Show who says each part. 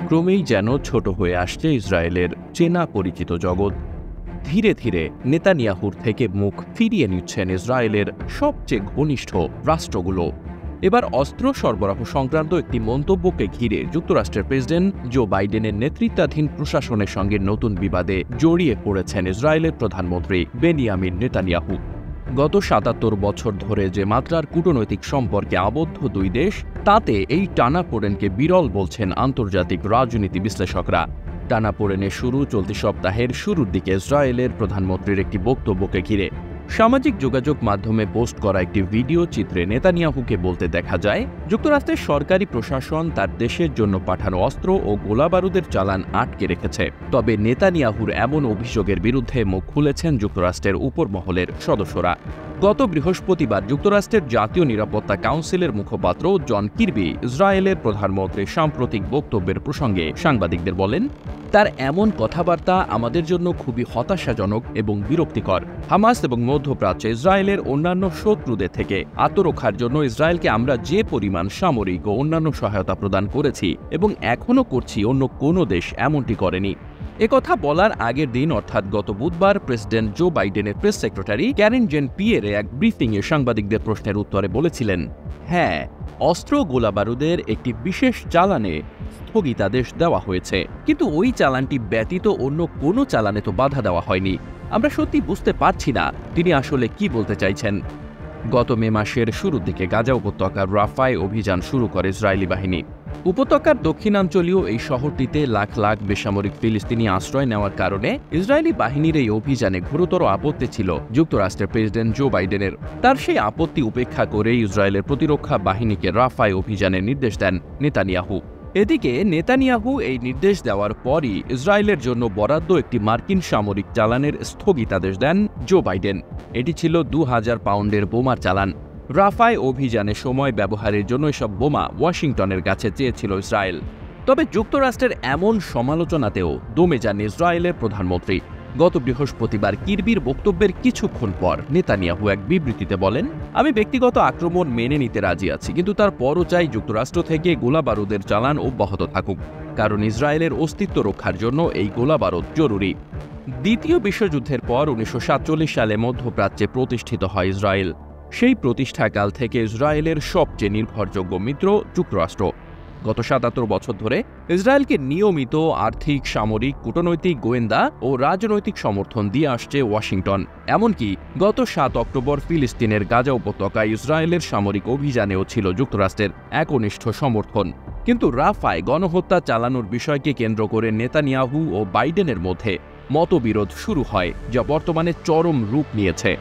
Speaker 1: ক্রমেই যেন ছোট হয়ে আসছে ইসরায়েলের চেনা পরিচিত জগৎ। ধীরে ধীরে নেতানিয়াহুর থেকে মুখ ফিরিয়ে নিচ্ছেন ইসরায়েলের সবচেয়ে ঘনিষ্ঠ রাষ্ট্রগুলো। এবার অস্ত্র সরবরাহ সংক্রান্ত একটি মন্তব্যকে ঘিরে যুক্তরাষ্ট্রের প্রেসিডেন্ট জো বাইডেনের নেতৃত্বাধীন প্রশাসনের সঙ্গে নতুন বিবাদে জড়িয়ে পড়েছেন ইসরায়েলের প্রধানমন্ত্রী বেনিয়ামিন নেতানিয়াহু। গত ৭৭ বছর ধরে যে মাত্রার কূটনৈতিক সম্পর্কে আবদ্ধ দুই দেশ, তাতে এই টানাপোড়েনকে বিরল বলছেন আন্তর্জাতিক রাজনীতি বিশ্লেষকরা। টানাপোড়েনের শুরু চলতি সপ্তাহের শুরুর দিকে ইসরায়েলের প্রধানমন্ত্রীর একটি বক্তব্যকে ঘিরে। সামাজিক যোগাযোগ মাধ্যমে পোস্ট করা একটি ভিডিও চিত্রে নেতানিয়াহুকে বলতে দেখা যায়, যুক্তরাষ্ট্রের সরকারি প্রশাসন তার দেশের জন্য পাঠানো অস্ত্র ও গোলাবারুদের চালান আটকে রেখেছে। তবে নেতানিয়াহুর এমন অভিযোগের বিরুদ্ধে মুখ খুলেছেন যুক্তরাষ্ট্রের উপর মহলের সদস্যরা। গত বৃহস্পতিবার যুক্তরাষ্ট্রের জাতীয় নিরাপত্তা কাউন্সিলের মুখপাত্র জন কির্বি ইসরায়েলের প্রধানমন্ত্রীর সাম্প্রতিক বক্তব্যের প্রসঙ্গে সাংবাদিকদের বলেন, তার এমন কথাবার্তা আমাদের জন্য খুবই হতাশাজনক এবং বিরক্তিকর। হামাস এবং মধ্যপ্রাচ্যে ইসরায়েলের অন্যান্য শত্রুদের থেকে আত্মরক্ষার জন্য ইসরায়েলকে আমরা যে পরিমাণ সামরিক ও অন্যান্য সহায়তা প্রদান করেছি এবং এখনও করছি, অন্য কোনো দেশ এমনটি করেনি। একথা বলার আগের দিন অর্থাৎ গত বুধবার প্রেসিডেন্ট জো বাইডেনের press secretary Karine Jean Pierre এক ব্রিফিংয়ে সাংবাদিকদের প্রশ্নের উত্তরে বলেছিলেন, হ্যাঁ, অস্ত্র গোলাবারুদের একটি বিশেষ চালানে স্থগিতাদেশ দেওয়া হয়েছে, কিন্তু ওই চালানটি ব্যতীত অন্য কোনো চালানে তো বাধা দেওয়া হয়নি। আমরা সত্যি বুঝতে পারছি না তিনি আসলে কি বলতে চাইছেন। গত মে মাসের শুরুর দিকে গাজা উপত্যকার রাফায় অভিযান শুরু করে ইসরায়েলি বাহিনী। উপত্যকার দক্ষিণাঞ্চলীয় এই শহরটিতে লাখ লাখ বেসামরিক ফিলিস্তিনি আশ্রয় নেওয়ার কারণে ইসরায়েলি বাহিনীর এই অভিযানে গুরুতর আপত্তি ছিল যুক্তরাষ্ট্রের প্রেসিডেন্ট জো বাইডেনের। তার সেই আপত্তি উপেক্ষা করে ইসরায়েলের প্রতিরক্ষা বাহিনীকে রাফায় অভিযানের নির্দেশ দেন নেতানিয়াহু। এদিকে নেতানিয়াহু এই নির্দেশ দেওয়ার পরই ইসরায়েলের জন্য বরাদ্দ একটি মার্কিন সামরিক চালানের স্থগিতাদেশ দেন জো বাইডেন। এটি ছিল ২,০০০ পাউন্ডের বোমার চালান। রাফায় অভিযানে সময় ব্যবহারের জন্য এসব বোমা ওয়াশিংটনের কাছে চেয়েছিল ইসরায়েল। তবে যুক্তরাষ্ট্রের এমন সমালোচনাতেও দমে যান ইসরায়েলের প্রধানমন্ত্রী। গত বৃহস্পতিবার কির্বির বক্তব্যের কিছুক্ষণ পর নেতানিয়াহু এক বিবৃতিতে বলেন, আমি ব্যক্তিগত আক্রমণ মেনে নিতে রাজি আছি, কিন্তু তারপরও চাই যুক্তরাষ্ট্র থেকে গোলাবারুদের চালান অব্যাহত থাকুক, কারণ ইসরায়েলের অস্তিত্ব রক্ষার জন্য এই গোলাবারুদ জরুরি। দ্বিতীয় বিশ্বযুদ্ধের পর ১৯৪৭ সালে মধ্যপ্রাচ্যে প্রতিষ্ঠিত হয় ইসরায়েল। সেই প্রতিষ্ঠাকাল থেকে ইসরায়েলের সবচেয়ে নির্ভরযোগ্য মিত্র যুক্তরাষ্ট্র। গত ৭৭ বছর ধরে ইসরায়েলকে নিয়মিত আর্থিক, সামরিক, কূটনৈতিক, গোয়েন্দা ও রাজনৈতিক সমর্থন দিয়ে আসছে ওয়াশিংটন। এমনকি গত ৭ অক্টোবর ফিলিস্তিনের গাজা উপত্যকায় ইসরায়েলের সামরিক অভিযানেও ছিল যুক্তরাষ্ট্রের একনিষ্ঠ সমর্থন। কিন্তু রাফায় গণহত্যা চালানোর বিষয়কে কেন্দ্র করে নেতানিয়াহু ও বাইডেনের মধ্যে মতবিরোধ শুরু হয়, যা বর্তমানে চরম রূপ নিয়েছে।